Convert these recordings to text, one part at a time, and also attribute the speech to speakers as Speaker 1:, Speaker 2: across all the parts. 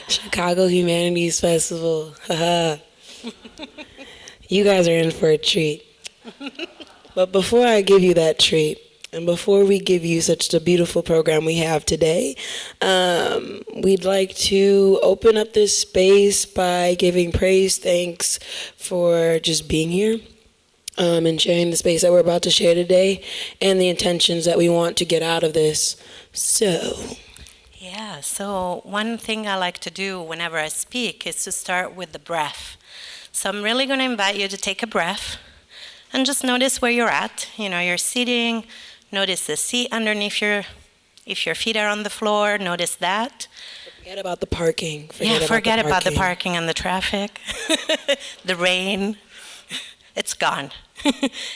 Speaker 1: Chicago Humanities Festival. Haha. You guys are in for a treat. But before I give you that treat, and before we give you such a beautiful program we have today, we'd like to open up this space by giving praise, thanks for just being here and sharing the space that we're about to share today and the intentions that we want to get out of this.
Speaker 2: Yeah, so one thing I like to do whenever I speak is to start with the breath. So I'm really going to invite you to take a breath and just notice where you're at. You're sitting, notice the seat underneath if your feet are on the floor, notice that.
Speaker 1: Forget about the parking.
Speaker 2: Forget about the parking and the traffic, the rain. It's gone.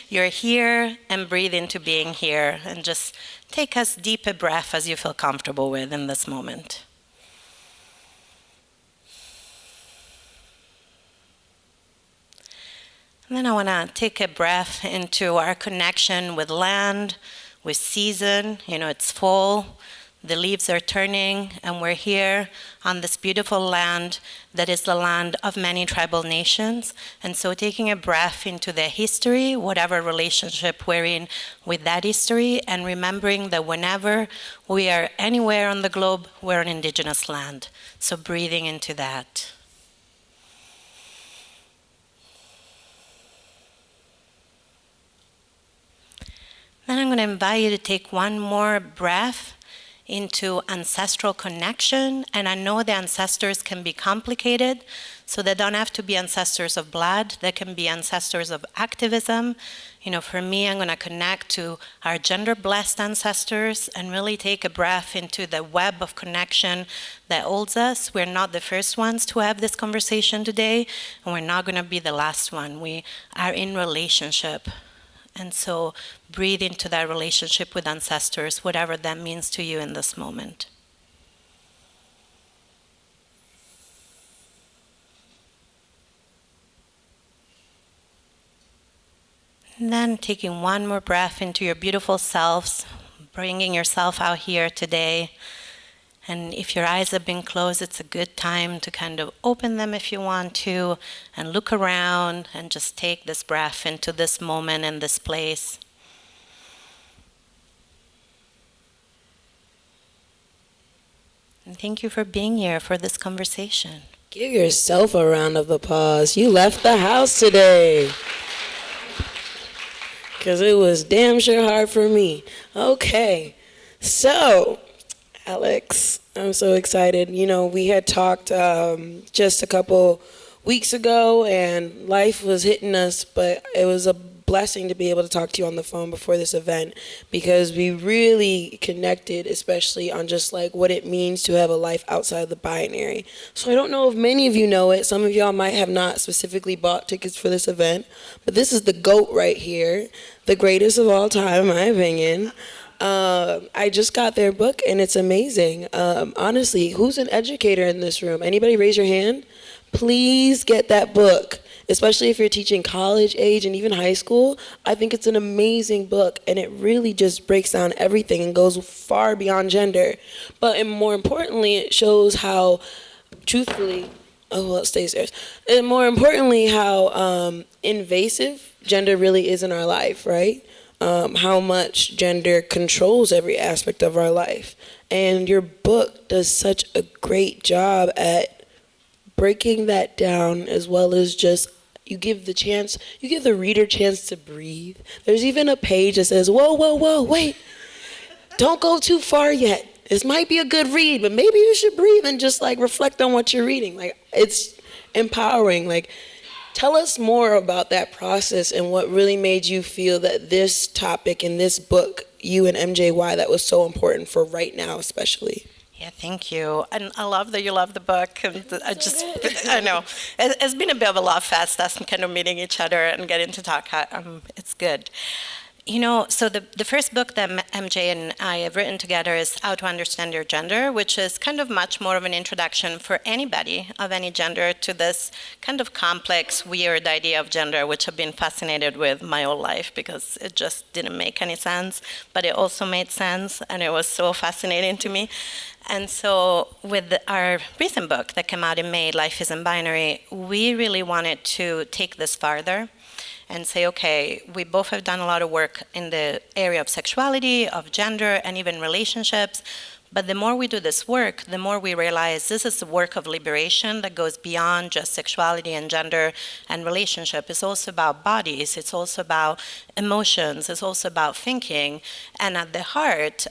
Speaker 2: You're here, and breathe into being here, and just take as deep a breath as you feel comfortable with in this moment. And then I want to take a breath into our connection with land, with season. It's fall, the leaves are turning, and we're here on this beautiful land that is the land of many tribal nations. And so taking a breath into the history, whatever relationship we're in with that history, and remembering that whenever we are anywhere on the globe, we're on indigenous land. So breathing into that. Then I'm going to invite you to take one more breath into ancestral connection. And I know the ancestors can be complicated, so they don't have to be ancestors of blood. They can be ancestors of activism. For me, I'm going to connect to our gender-blessed ancestors and really take a breath into the web of connection that holds us. We're not the first ones to have this conversation today, and we're not going to be the last one. We are in relationship. And so breathe into that relationship with ancestors, whatever that means to you in this moment. And then taking one more breath into your beautiful selves, bringing yourself out here today. And if your eyes have been closed, it's a good time to kind of open them if you want to, and look around and just take this breath into this moment and this place. And thank you for being here for this conversation.
Speaker 1: Give yourself a round of applause. You left the house today. Because it was damn sure hard for me. Okay, so Alex, I'm so excited. We had talked just a couple weeks ago, and life was hitting us, but it was a blessing to be able to talk to you on the phone before this event, because we really connected, especially on just like what it means to have a life outside the binary. So I don't know if many of you know it. Some of y'all might have not specifically bought tickets for this event, but this is the GOAT right here, the greatest of all time, in my opinion. I just got their book, and it's amazing. Honestly, who's an educator in this room? Anybody raise your hand? Please get that book, especially if you're teaching college age and even high school. I think it's an amazing book, and it really just breaks down everything and goes far beyond gender. But more importantly, it shows how, truthfully, it stays there. And more importantly, how invasive gender really is in our life, right? How much gender controls every aspect of our life. And your book does such a great job at breaking that down, as well as just you give the reader a chance to breathe. There's even a page that says, whoa, wait, don't go too far yet. This might be a good read, but maybe you should breathe and just like reflect on what you're reading. Like, it's empowering. Like, tell us more about that process and what really made you feel that this topic in this book, you and MJY, that was so important for right now, especially.
Speaker 2: Yeah, thank you. And I love that you love the book. And I know. It's been a bit of a love fest, us kind of meeting each other and getting to talk. It's good. So the first book that MJ and I have written together is How to Understand Your Gender, which is kind of much more of an introduction for anybody of any gender to this kind of complex, weird idea of gender, which I've been fascinated with my whole life because it just didn't make any sense, but it also made sense, and it was so fascinating to me. And so with our recent book that came out in May, Life Isn't Binary, we really wanted to take this farther and say, okay, we both have done a lot of work in the area of sexuality, of gender, and even relationships. But the more we do this work, the more we realize this is a work of liberation that goes beyond just sexuality and gender and relationship. It's also about bodies. It's also about emotions. It's also about thinking. And at the heart,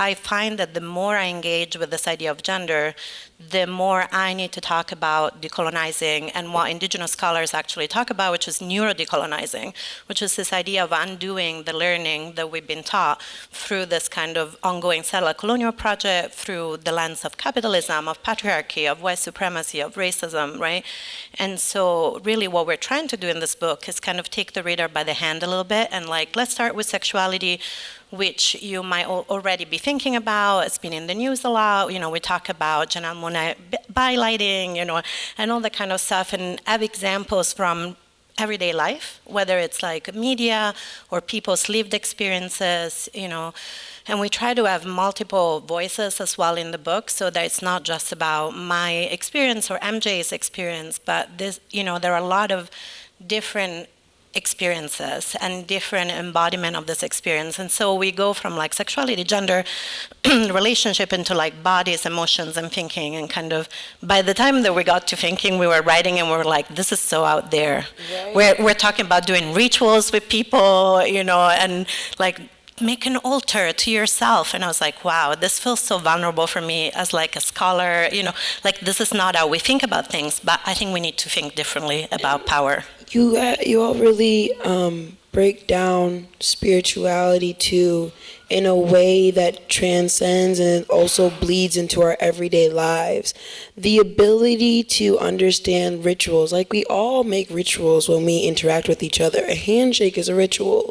Speaker 2: I find that the more I engage with this idea of gender, the more I need to talk about decolonizing and what indigenous scholars actually talk about, which is neurodecolonizing, which is this idea of undoing the learning that we've been taught through this kind of ongoing settler colonial project, through the lens of capitalism, of patriarchy, of white supremacy, of racism, right? And so really what we're trying to do in this book is kind of take the reader by the hand a little bit and let's start with sexuality, which you might already be thinking about. It's been in the news a lot. We talk about Janelle Monáe bylighting, and all that kind of stuff, and have examples from everyday life, whether it's like media or people's lived experiences, and we try to have multiple voices as well in the book so that it's not just about my experience or MJ's experience, but this, there are a lot of different experiences and different embodiment of this experience. And so we go from sexuality, gender, relationship into bodies, emotions, and thinking, and kind of by the time that we got to thinking, we were writing and we were like, this is so out there. Right. We're talking about doing rituals with people, and make an altar to yourself. And I was like, wow, this feels so vulnerable for me as a scholar, this is not how we think about things, but I think we need to think differently about power.
Speaker 1: You all really break down spirituality too in a way that transcends and also bleeds into our everyday lives. The ability to understand rituals, we all make rituals when we interact with each other. A handshake is a ritual,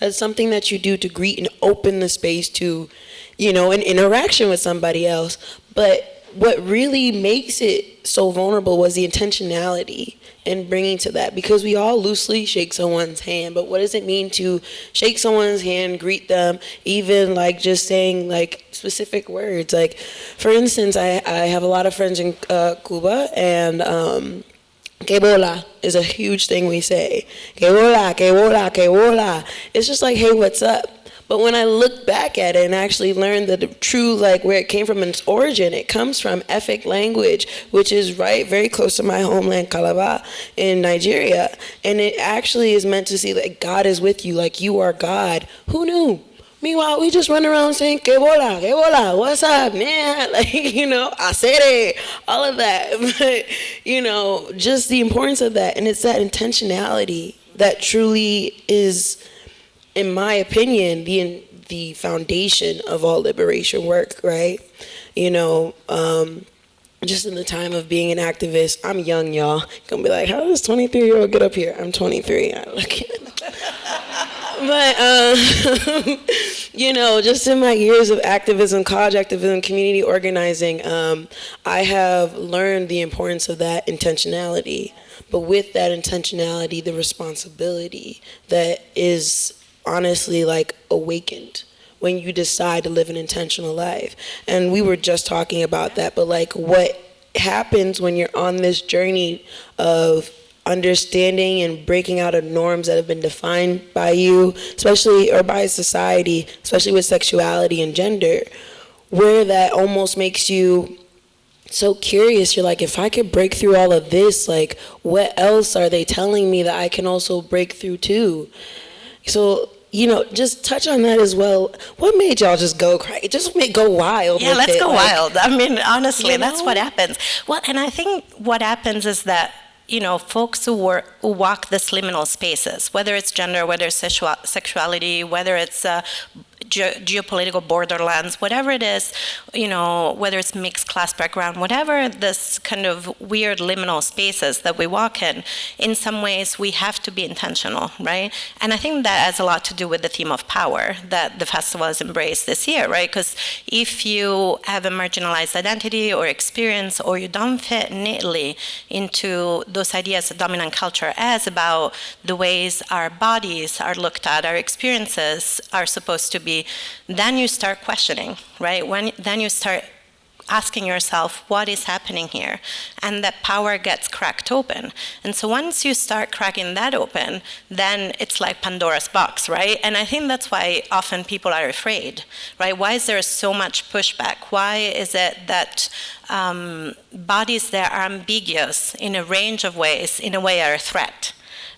Speaker 1: that's something that you do to greet and open the space to, an interaction with somebody else. But what really makes it so vulnerable was the intentionality in bringing to that, because we all loosely shake someone's hand, but what does it mean to shake someone's hand, greet them, even just saying specific words? For instance, I have a lot of friends in Cuba, and que bola is a huge thing we say. Que bola, que bola, que bola. It's just hey, what's up? But when I look back at it and actually learn the true, where it came from in its origin, it comes from Efik language, which is very close to my homeland, Calabar, in Nigeria. And it actually is meant to see God is with you, you are God. Who knew? Meanwhile, we just run around saying, que bola, what's up, man? Acere, all of that. But, just the importance of that. And it's that intentionality that truly is, in my opinion, the foundation of all liberation work, right? Just in the time of being an activist, I'm young, y'all. You're gonna be like, how does 23-year-old get up here? I'm 23. But, just in my years of activism, college activism, community organizing, I have learned the importance of that intentionality. But with that intentionality, the responsibility that is honestly awakened when you decide to live an intentional life. And we were just talking about that, but what happens when you're on this journey of understanding and breaking out of norms that have been defined by you, especially, or by society, especially with sexuality and gender, where that almost makes you so curious. You're if I could break through all of this, what else are they telling me that I can also break through too? So, just touch on that as well. What made y'all just go crazy? Go wild.
Speaker 2: Yeah, let's go wild. I mean, honestly, that's what happens. Well, and I think what happens is that, folks who walk this liminal spaces, whether it's gender, whether it's sexuality, whether it's geopolitical borderlands, whatever it is, whether it's mixed class background, whatever this kind of weird liminal spaces that we walk in some ways we have to be intentional, right? And I think that has a lot to do with the theme of power that the festival has embraced this year, right? Because if you have a marginalized identity or experience, or you don't fit neatly into those ideas that dominant culture has about the ways our bodies are looked at, our experiences are supposed to be, then you start questioning, right? Then you start asking yourself, what is happening here? And that power gets cracked open. And so once you start cracking that open, then it's like Pandora's box, right? And I think that's why often people are afraid, right? Why is there so much pushback? Why is it that bodies that are ambiguous in a range of ways, in a way, are a threat,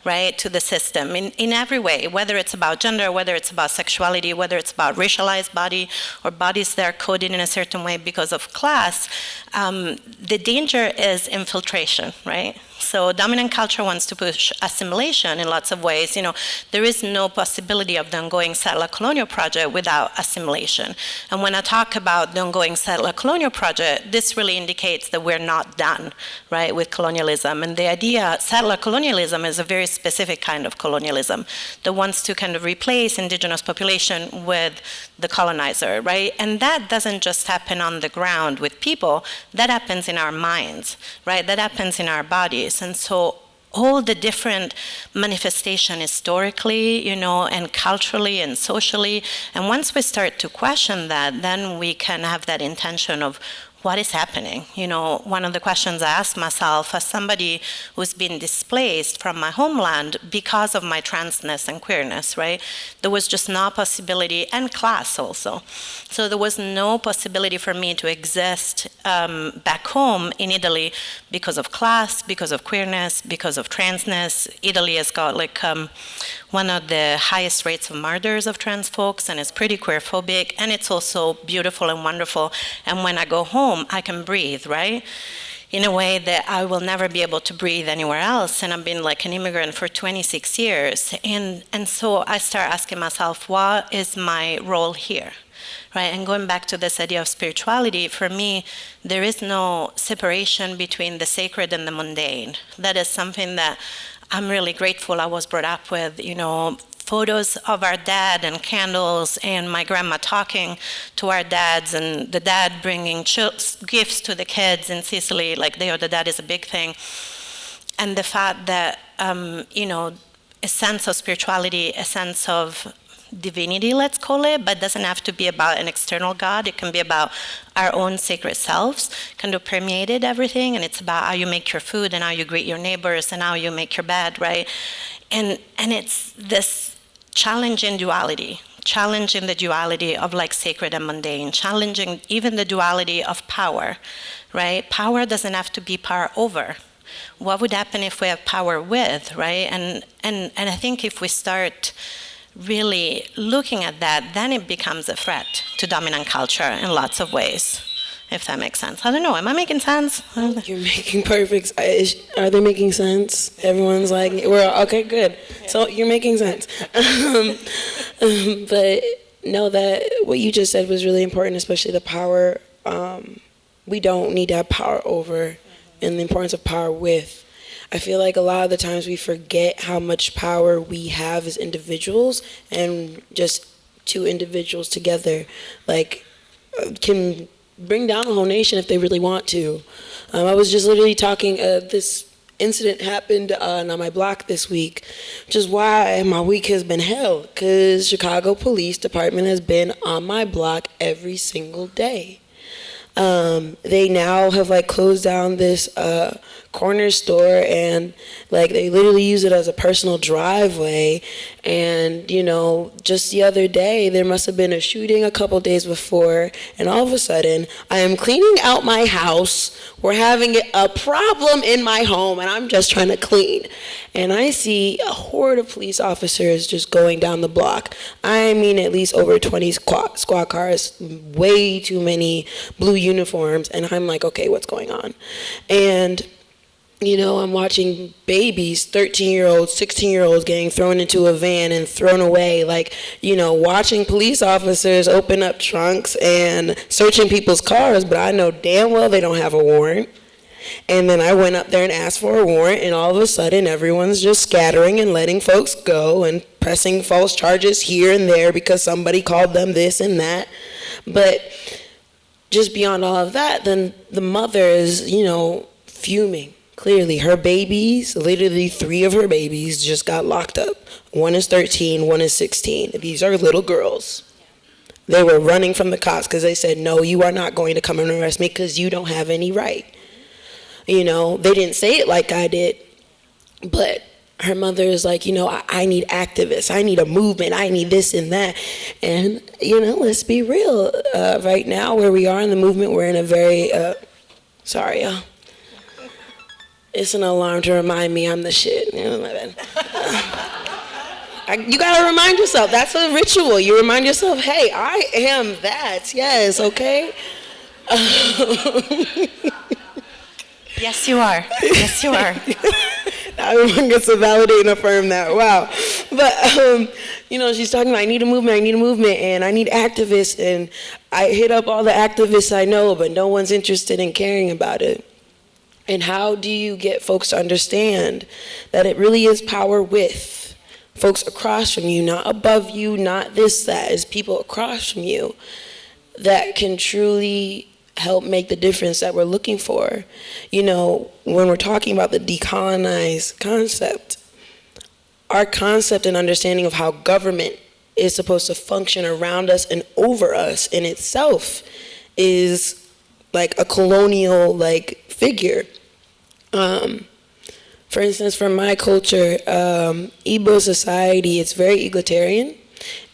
Speaker 2: right, to the system in every way, whether it's about gender, whether it's about sexuality, whether it's about racialized body or bodies that are coded in a certain way because of class. The danger is infiltration, right? So dominant culture wants to push assimilation in lots of ways. There is no possibility of the ongoing settler colonial project without assimilation. And when I talk about the ongoing settler colonial project, this really indicates that we're not done, right, with colonialism. And the idea, settler colonialism is a very specific kind of colonialism that wants to kind of replace indigenous population with the colonizer, right? And that doesn't just happen on the ground with people, that happens in our minds, right? That happens in our bodies. And so all the different manifestation historically, and culturally and socially, and once we start to question that, then we can have that intention of what is happening. One of the questions I ask myself as somebody who's been displaced from my homeland because of my transness and queerness, right? There was just no possibility, and class also. So there was no possibility for me to exist back home in Italy because of class, because of queerness, because of transness. Italy has got one of the highest rates of murders of trans folks, and it's pretty queerphobic, and it's also beautiful and wonderful. And when I go home, I can breathe, right? In a way that I will never be able to breathe anywhere else. And I've been like an immigrant for 26 years. And so I start asking myself, what is my role here? Right? And going back to this idea of spirituality, for me, there is no separation between the sacred and the mundane. That is something that I'm really grateful I was brought up with, photos of our dad and candles, and my grandma talking to our dads, and the dad bringing gifts to the kids in Sicily, like the dad is a big thing. And the fact that, a sense of spirituality, a sense of divinity, let's call it, but doesn't have to be about an external God. It can be about our own sacred selves, kind of permeated everything, and it's about how you make your food and how you greet your neighbors and how you make your bed, right? And it's this challenging the duality of sacred and mundane, challenging even the duality of power, right? Power doesn't have to be power over. What would happen if we have power with, right? And I think if we start really looking at that, then it becomes a threat to dominant culture in lots of ways, if that makes sense. I don't know, am I making sense?
Speaker 1: You're making perfect. Are they making sense? Everyone's like, we're okay, good. So you're making sense. But no, that what you just said was really important, especially the power. We don't need to have power over, and the importance of power with. I feel like a lot of the times we forget how much power we have as individuals, and just two individuals together can bring down a whole nation if they really want to. I was just literally talking, this incident happened on my block this week, which is why my week has been hell, because Chicago Police Department has been on my block every single day. They now have closed down this corner store, and they literally use it as a personal driveway. And just the other day there must have been a shooting a couple days before, and all of a sudden I am cleaning out my house. We're having a problem in my home, and I'm just trying to clean, and I see a horde of police officers just going down the block. I mean, at least over 20 squad cars, way too many blue uniforms, and I'm like, okay, what's going on? And You know, I'm watching babies, 13-year-olds, 16-year-olds getting thrown into a van and thrown away. Like, you know, watching police officers open up trunks and searching people's cars, but I know damn well they don't have a warrant. And then I went up there and asked for a warrant, and all of a sudden everyone's just scattering and letting folks go and pressing false charges here and there because somebody called them this and that. But just beyond all of that, then the mother is, you know, fuming. Clearly, her babies, literally 3 of her babies just got locked up. One is 13, one is 16. These are little girls. They were running from the cops because they said, no, you are not going to come and arrest me because you don't have any right. You know, they didn't say it like I did, but her mother is like, you know, I need activists. I need a movement. I need this and that. And, you know, let's be real. Right now, where we are in the movement, we're in a very, sorry, y'all. It's an alarm to remind me I'm the shit. You know, you gotta remind yourself. That's a ritual. You remind yourself, hey, I am that. Yes, okay?
Speaker 2: Yes, you are. Yes, you are.
Speaker 1: Everyone gets to validate and affirm that. Wow. But, you know, she's talking about, I need a movement, and I need activists. And I hit up all the activists I know, but no one's interested in caring about it. And how do you get folks to understand that it really is power with folks across from you, not above you, not this, that, is people across from you that can truly help make the difference that we're looking for. You know, when we're talking about the decolonize concept, our concept and understanding of how government is supposed to function around us and over us in itself is like a colonial like figure. For instance, from my culture, Igbo society, it's very egalitarian.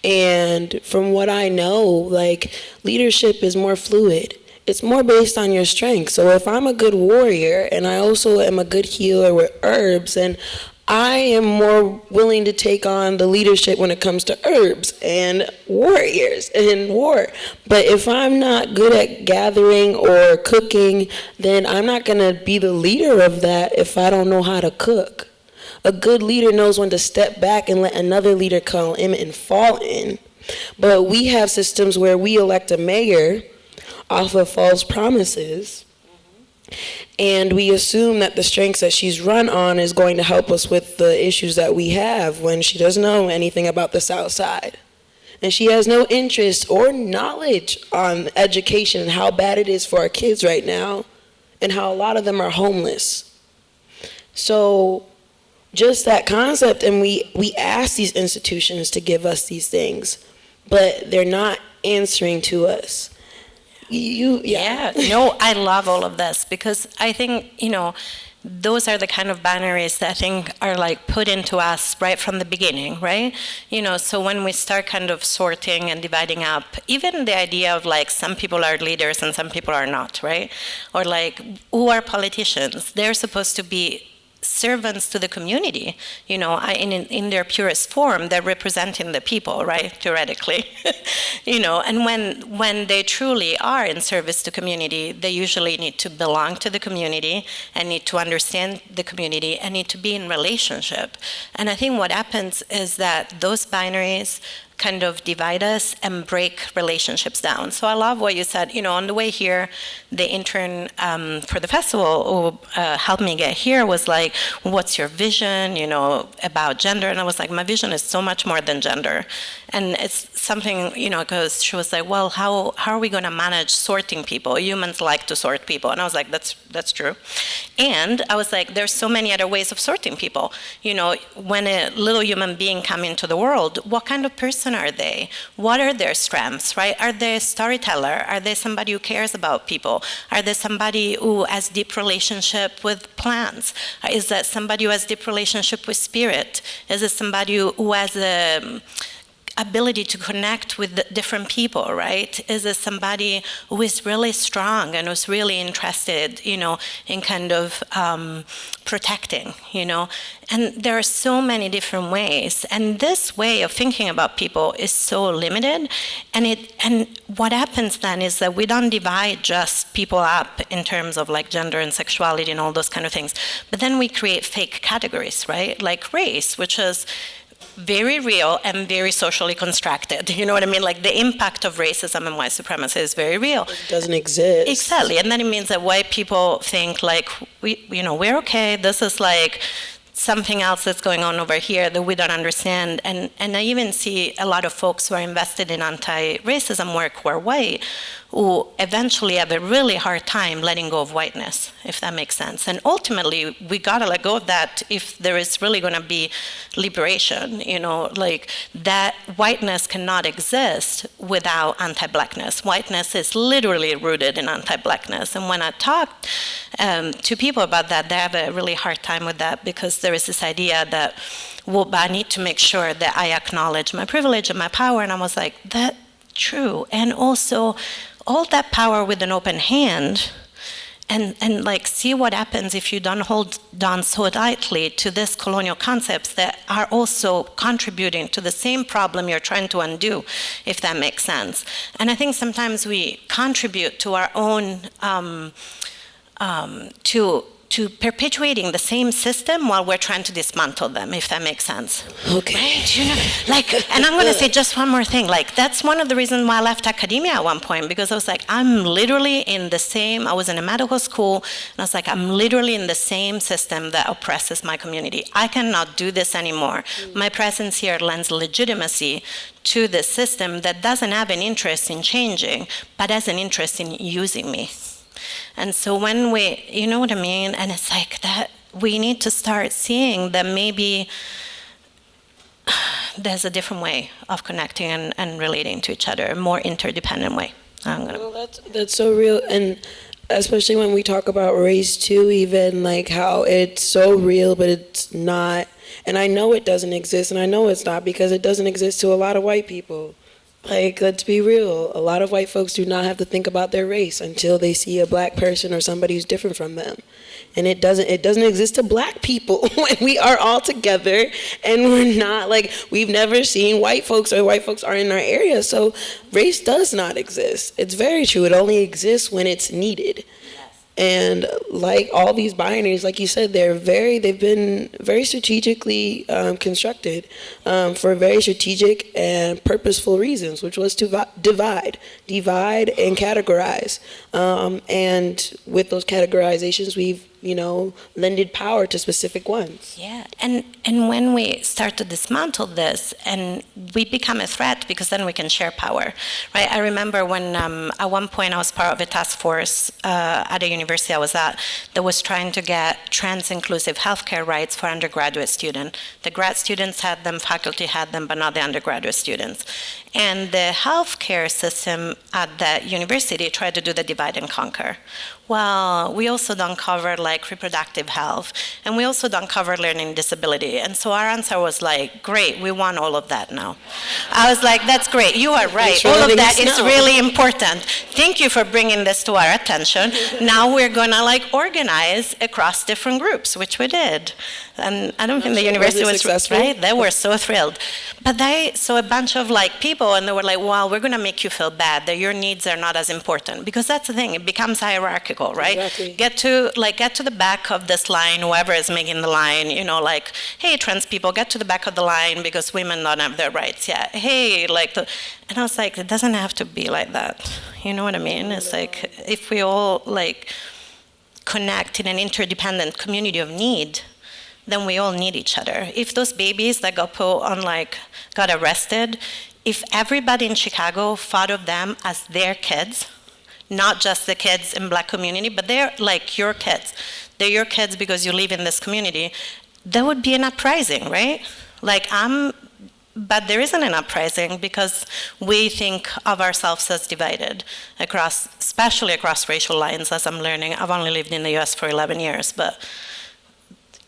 Speaker 1: And from what I know, like, leadership is more fluid. It's more based on your strength. So if I'm a good warrior and I also am a good healer with herbs, and I am more willing to take on the leadership when it comes to herbs and warriors and war. But if I'm not good at gathering or cooking, then I'm not going to be the leader of that if I don't know how to cook. A good leader knows when to step back and let another leader come in and fall in. But we have systems where we elect a mayor off of false promises, and we assume that the strengths that she's run on is going to help us with the issues that we have when she doesn't know anything about the South Side. And she has no interest or knowledge on education and how bad it is for our kids right now and how a lot of them are homeless. So just that concept, and we ask these institutions to give us these things, but they're not answering to us.
Speaker 2: No, I love all of this because I think, you know, those are the kind of binaries that I think are like put into us right from the beginning, right? You know, so when we start kind of sorting and dividing up, even the idea of like some people are leaders and some people are not, right? Or like, who are politicians? They're supposed to be servants to the community, you know, in their purest form. They're representing the people, right, theoretically. You know, and when they truly are in service to community, they usually need to belong to the community and need to understand the community and need to be in relationship. And I think what happens is that those binaries kind of divide us and break relationships down. So I love what you said. You know, on the way here, the intern for the festival who helped me get here was like, what's your vision, you know, about gender? And I was like, my vision is so much more than gender. And it's something, you know, because she was like, well, how are we going to manage sorting people? Humans like to sort people. And I was like, that's true. And I was like, there's so many other ways of sorting people. You know, when a little human being come into the world, what kind of person are they? What are their strengths, right? Are they a storyteller? Are they somebody who cares about people? Are they somebody who has deep relationship with plants? Is that somebody who has deep relationship with spirit? Is it somebody who has ability to connect with the different people, right? Is it somebody who is really strong and who's really interested, in kind of protecting, And there are so many different ways. And this way of thinking about people is so limited. And what happens then is that we don't divide just people up in terms of like gender and sexuality and all those kind of things. But then we create fake categories, right? Like race, which is very real and very socially constructed. You know what I mean? Like the impact of racism and white supremacy is very real.
Speaker 1: It doesn't exist.
Speaker 2: Exactly. And then it means that white people think like, we're okay. This is like something else that's going on over here that we don't understand. And I even see a lot of folks who are invested in anti-racism work who are white, who eventually have a really hard time letting go of whiteness, if that makes sense. And ultimately, we gotta let go of that if there is really gonna be liberation, like that whiteness cannot exist without anti-blackness. Whiteness is literally rooted in anti-blackness. And when I talk to people about that, they have a really hard time with that because there is this idea that, well, but I need to make sure that I acknowledge my privilege and my power. And I was like, that's true. And also, all that power with an open hand, and like see what happens if you don't hold on so tightly to these colonial concepts that are also contributing to the same problem you're trying to undo, if that makes sense. And I think sometimes we contribute to our own to perpetuating the same system while we're trying to dismantle them, if that makes sense.
Speaker 1: Okay.
Speaker 2: Right? And I'm going to say just one more thing. Like, that's one of the reasons why I left academia at one point, because I was like, I'm literally in the same, I was in a medical school, and I was like, I'm literally in the same system that oppresses my community. I cannot do this anymore. My presence here lends legitimacy to the system that doesn't have an interest in changing, but has an interest in using me. And so when we, you know what I mean? And it's like that we need to start seeing that maybe there's a different way of connecting and relating to each other, a more interdependent way.
Speaker 1: Well, that's so real. And especially when we talk about race too, even like how it's so real, but it's not. And I know it doesn't exist, and I know it's not because it doesn't exist to a lot of white people. Like, let's be real. A lot of white folks do not have to think about their race until they see a black person or somebody who's different from them. And it doesn't exist to black people when we are all together and we're not, like, we've never seen white folks or white folks are in our area. So race does not exist. It's very true. It only exists when it's needed. And like all these binaries, like you said, they've been very strategically constructed for very strategic and purposeful reasons, which was to divide and categorize. And with those categorizations, we've lended power to specific ones.
Speaker 2: Yeah, and when we start to dismantle this, and we become a threat because then we can share power, right? I remember when at one point I was part of a task force at a university I was at that was trying to get trans-inclusive healthcare rights for undergraduate students. The grad students had them, faculty had them, but not the undergraduate students. And the healthcare system at that university tried to do the divide and conquer. Well, we also don't cover like reproductive health, and we also don't cover learning disability. And so our answer was like, great, we want all of that now. I was like, that's great, you are right. All of that is really important. Thank you for bringing this to our attention. Now we're gonna like organize across different groups, which we did. And I don't think the university was successful. Right. They were so thrilled. But they saw a bunch of like people, and they were like, well, we're going to make you feel bad that your needs are not as important. Because that's the thing, it becomes hierarchical, right?
Speaker 1: Exactly.
Speaker 2: Get to the back of this line, whoever is making the line, like, hey, trans people, get to the back of the line because women don't have their rights yet. Hey, and I was like, it doesn't have to be like that. You know what I mean? It's like, if we all like connect in an interdependent community of need, then we all need each other. If those babies that got put on, got arrested, if everybody in Chicago thought of them as their kids, not just the kids in black community, but they're like your kids. They're your kids because you live in this community, there would be an uprising, right? But there isn't an uprising because we think of ourselves as divided especially across racial lines, as I'm learning. I've only lived in the US for 11 years, but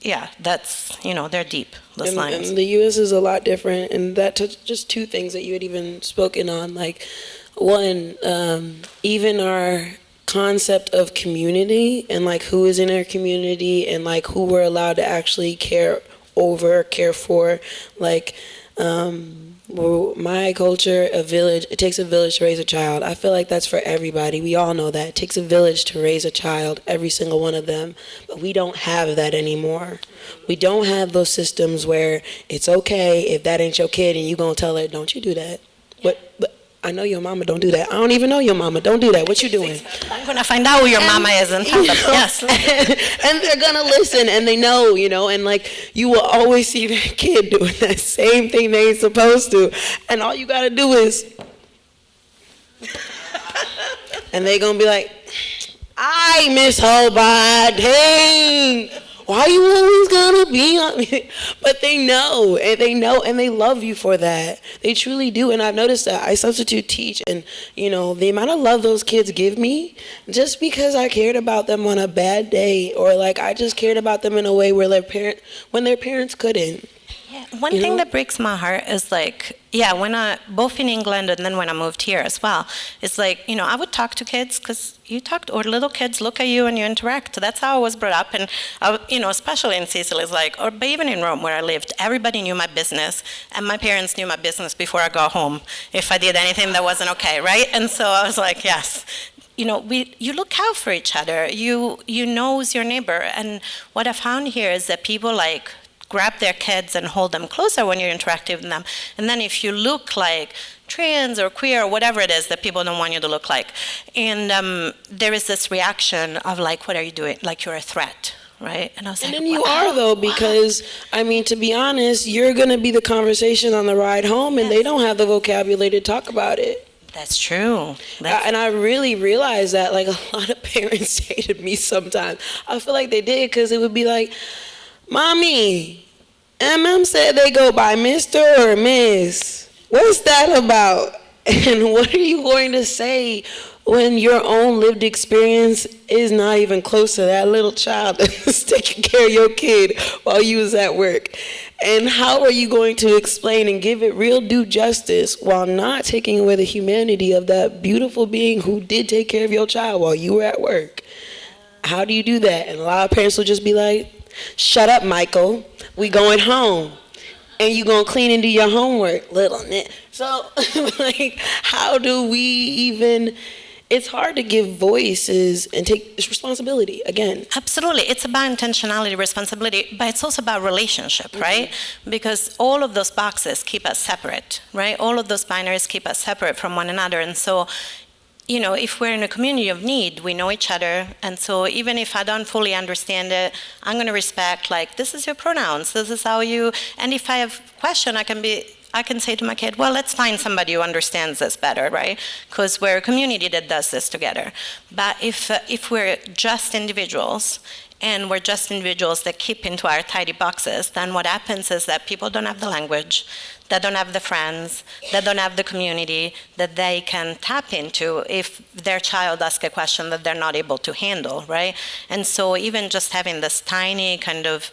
Speaker 2: yeah, that's, they're deep, those lines.
Speaker 1: And the U.S. is a lot different, and that just two things that you had even spoken on. Like, one, even our concept of community and like who is in our community and like who we're allowed to actually care for, like, my culture, a village, it takes a village to raise a child. I feel like that's for everybody. We all know that. It takes a village to raise a child, every single one of them. But we don't have that anymore. We don't have those systems where it's okay if that ain't your kid and you gonna tell her, don't you do that. But I know your mama, don't do that. I don't even know your mama, don't do that. What you doing?
Speaker 2: I'm going to find out who your mama is and tell them, yes.
Speaker 1: And they're going to listen, and they know, and like, you will always see that kid doing that same thing they ain't supposed to. And all you got to do is, and they going to be like, I miss her by dang. Why you always gonna be on me? But they know, and they love you for that. They truly do, and I've noticed that. I substitute teach, and the amount of love those kids give me, just because I cared about them on a bad day, or like I just cared about them in a way where when their parents couldn't.
Speaker 2: Yeah. One thing that breaks my heart is like, when both in England and then when I moved here as well, it's like, I would talk to kids because or little kids look at you and you interact. That's how I was brought up. And, especially in Sicily, it's like, but even in Rome where I lived, everybody knew my business. And my parents knew my business before I got home if I did anything that wasn't okay, right? And so I was like, yes. You look out for each other. You knows your neighbor. And what I found here is that people like grab their kids and hold them closer when you're interacting with them. And then if you look like trans or queer or whatever it is that people don't want you to look like, and there is this reaction of like, what are you doing? Like you're a threat, right? And I was like,
Speaker 1: and then you are though, because to be honest, you're gonna be the conversation on the ride home, and they don't have the vocabulary to talk about it.
Speaker 2: That's true.
Speaker 1: And I really realized that, like, a lot of parents hated me sometimes. I feel like they did, because it would be like, Mommy, emem said they go by Mr. or Miss. What's that about? And what are you going to say when your own lived experience is not even close to that little child that was taking care of your kid while you was at work? And how are you going to explain and give it real due justice while not taking away the humanity of that beautiful being who did take care of your child while you were at work? How do you do that? And a lot of parents will just be like, shut up, Michael. We going home. And you gonna clean and do your homework, little nit. So, like, how do we even... It's hard to give voices and take responsibility, again.
Speaker 2: Absolutely. It's about intentionality, responsibility, but it's also about relationship, right? Because all of those boxes keep us separate, right? All of those binaries keep us separate from one another. And so, if we're in a community of need, we know each other. And so even if I don't fully understand it, I'm going to respect, like, this is your pronouns, this is how you, and if I have a question, I can say to my kid, well, let's find somebody who understands this better, right? Because we're a community that does this together. But if we're just individuals, and we're just individuals that keep into our tidy boxes, then what happens is that people don't have the language, that don't have the friends, that don't have the community that they can tap into if their child asks a question that they're not able to handle, right? And so even just having this tiny kind of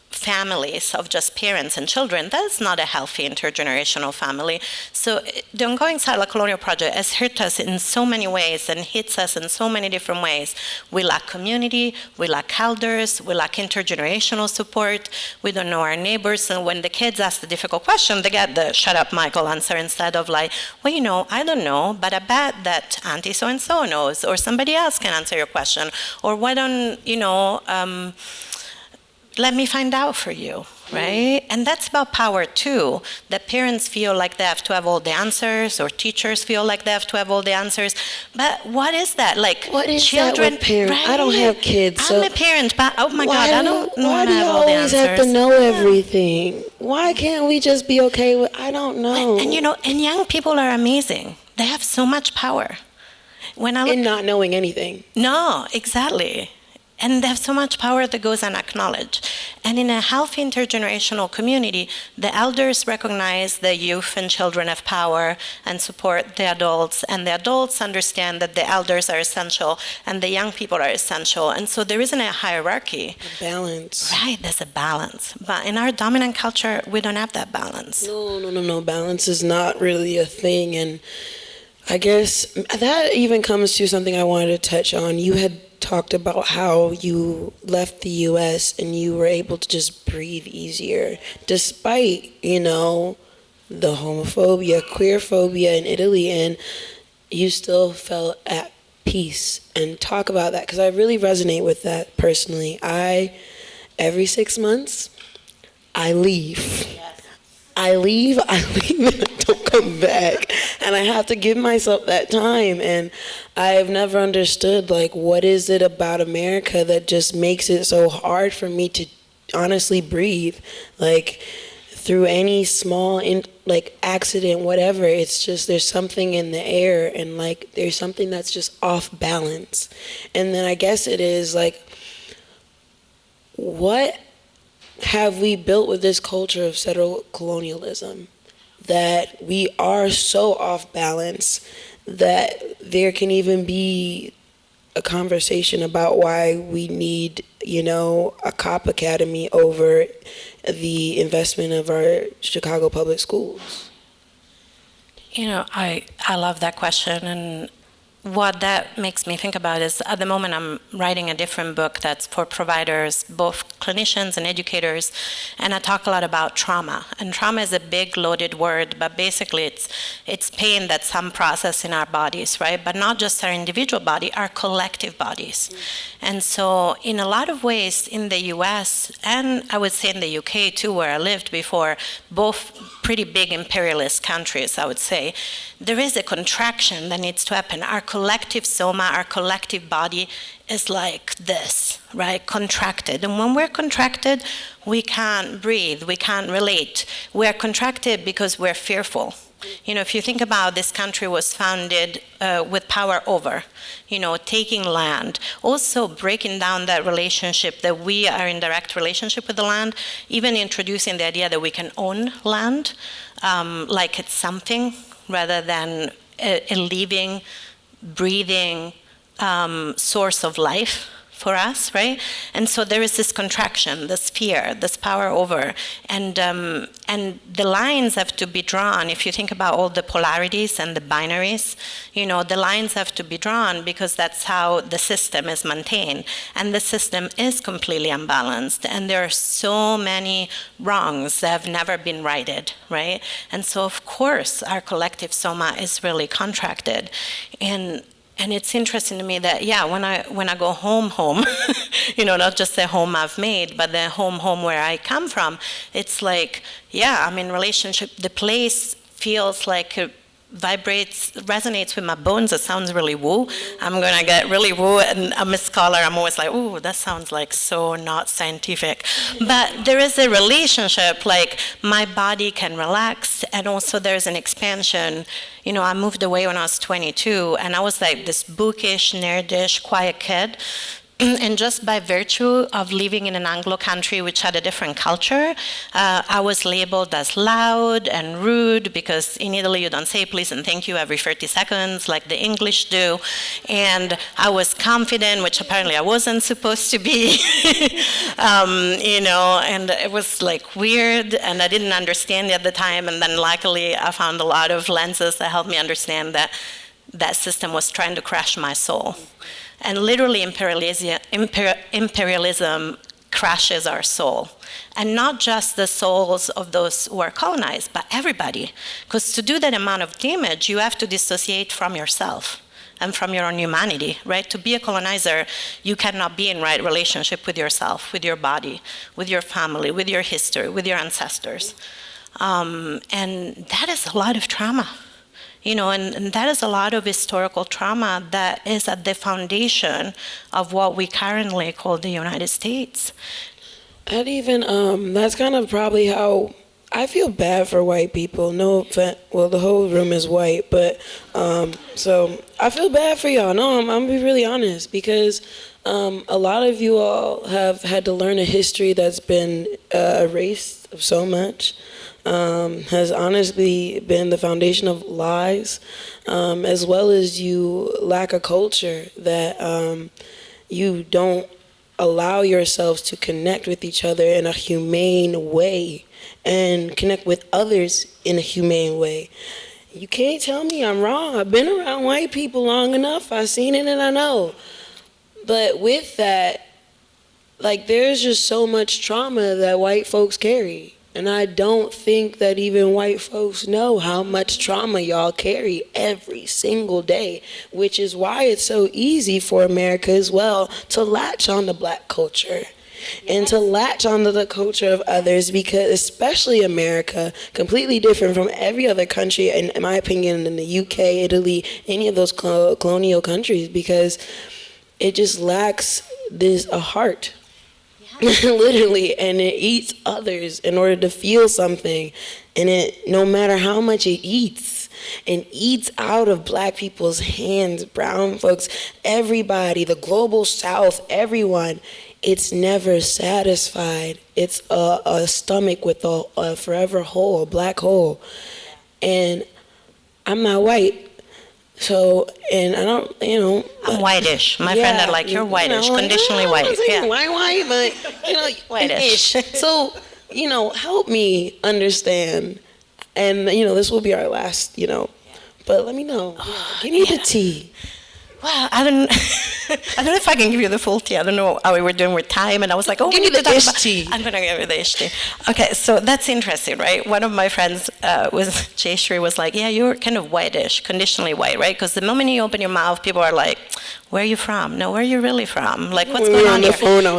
Speaker 2: families of just parents and children, that's not a healthy intergenerational family. So the ongoing Settler Colonial Project has hurt us in so many ways and hits us in so many different ways. We lack community, we lack elders, we lack intergenerational support, we don't know our neighbors, and when the kids ask the difficult question, they get the shut up Michael answer instead of like, well, I don't know, but I bet that Auntie so-and-so knows, or somebody else can answer your question, or why don't, let me find out for you, right? And that's about power too, that parents feel like they have to have all the answers, or teachers feel like they have to have all the answers. But what is that? Like,
Speaker 1: what is
Speaker 2: children,
Speaker 1: that with parents?
Speaker 2: right?
Speaker 1: I don't have kids, so
Speaker 2: I'm a parent, but oh my God, I don't
Speaker 1: why do you
Speaker 2: have all the
Speaker 1: always
Speaker 2: answers.
Speaker 1: have to know everything? Why can't we just be okay with, I don't know.
Speaker 2: And and young people are amazing. They have so much power.
Speaker 1: In not knowing anything.
Speaker 2: No, exactly. And they have so much power that goes unacknowledged. And in a healthy intergenerational community, the elders recognize the youth and children have power and support the adults, and the adults understand that the elders are essential and the young people are essential. And so there isn't a hierarchy.
Speaker 1: A balance.
Speaker 2: Right, there's a balance. But in our dominant culture, we don't have that balance.
Speaker 1: No. Balance is not really a thing. And I guess that even comes to something I wanted to touch on. You had talked about how you left the US and you were able to just breathe easier despite, the homophobia, queerphobia in Italy, and you still felt at peace. And talk about that, because I really resonate with that personally. Every 6 months, I leave. I leave, and I don't come back. And I have to give myself that time. And I've never understood, what is it about America that just makes it so hard for me to honestly breathe? Through any small, accident, whatever, it's just there's something in the air, and, there's something that's just off balance. And then I guess it is, what have we built with this culture of settler colonialism that we are so off balance that there can even be a conversation about why we need, a cop academy over the investment of our Chicago public schools?
Speaker 2: I love that question, and what that makes me think about is, at the moment I'm writing a different book that's for providers, both clinicians and educators, and I talk a lot about trauma. And trauma is a big loaded word, but basically it's pain that some process in our bodies, right? But not just our individual body, our collective bodies. And so in a lot of ways in the US, and I would say in the UK too, where I lived before, both pretty big imperialist countries, I would say, there is a contraction that needs to happen. Our collective soma, our collective body is like this, right? Contracted. And when we're contracted, we can't breathe, we can't relate. We're contracted because we're fearful. If you think about this country was founded with power over, taking land, also breaking down that relationship that we are in direct relationship with the land, even introducing the idea that we can own land, like it's something rather than a living, breathing source of life for us, right? And so there is this contraction, this fear, this power over, and the lines have to be drawn. If you think about all the polarities and the binaries, the lines have to be drawn because that's how the system is maintained, and the system is completely unbalanced, and there are so many wrongs that have never been righted, right? And so of course our collective soma is really contracted, and it's interesting to me that, when I go home, not just the home I've made, but the home where I come from, it's I'm in relationship. The place feels like it resonates with my bones. It sounds really woo. I'm going to get really woo, and I'm a scholar. I'm always like, ooh, that sounds so not scientific. But there is a relationship, my body can relax, and also there's an expansion. I moved away when I was 22, and I was this bookish, nerdish, quiet kid. And just by virtue of living in an Anglo country which had a different culture, I was labeled as loud and rude, because in Italy you don't say please and thank you every 30 seconds like the English do. And I was confident, which apparently I wasn't supposed to be. And it was weird, and I didn't understand it at the time. And then luckily I found a lot of lenses that helped me understand that that system was trying to crush my soul. And literally imperialism crashes our soul. And not just the souls of those who are colonized, but everybody. Because to do that amount of damage, you have to dissociate from yourself and from your own humanity, right? To be a colonizer, you cannot be in right relationship with yourself, with your body, with your family, with your history, with your ancestors. And that is a lot of trauma. And that is a lot of historical trauma that is at the foundation of what we currently call the United States.
Speaker 1: And even, that's kind of probably how I feel bad for white people. No offense, well, the whole room is white, but, so I feel bad for y'all. No, I'm gonna be really honest, because A lot of you all have had to learn a history that's been erased of so much, has honestly been the foundation of lies, as well as you lack a culture that you don't allow yourselves to connect with each other in a humane way and connect with others in a humane way. You can't tell me I'm wrong. I've been around white people long enough. I've seen it and I know. But with that, like, there's just so much trauma that white folks carry. And I don't think that even white folks know how much trauma y'all carry every single day, which is why it's so easy for America as well to latch on to Black culture and to latch onto the culture of others, because especially America, completely different from every other country, in my opinion, in the UK, Italy, any of those colonial countries, because it just lacks a heart. Literally, and it eats others in order to feel something, and it, no matter how much it eats, and eats out of Black people's hands, brown folks, everybody, the global South, everyone, it's never satisfied. It's a stomach with a forever hole, a black hole. And I'm not white. So, and I don't,
Speaker 2: I'm whitish. My friend are like, you're whitish, conditionally white.
Speaker 1: Yeah. White, but,
Speaker 2: whitish.
Speaker 1: So, help me understand. And, this will be our last, but let me know. Give me the tea.
Speaker 2: Well, I don't know if I can give you the full tea. I don't know how we were doing with time, and I was like,
Speaker 1: give me the ish tea.
Speaker 2: I'm gonna give you the ish tea. Okay, so that's interesting, right? One of my friends was like, yeah, you're kind of whitish, conditionally white, right? Because the moment you open your mouth, people are like, where are you from? No, where are you really from? Like, what's going on here?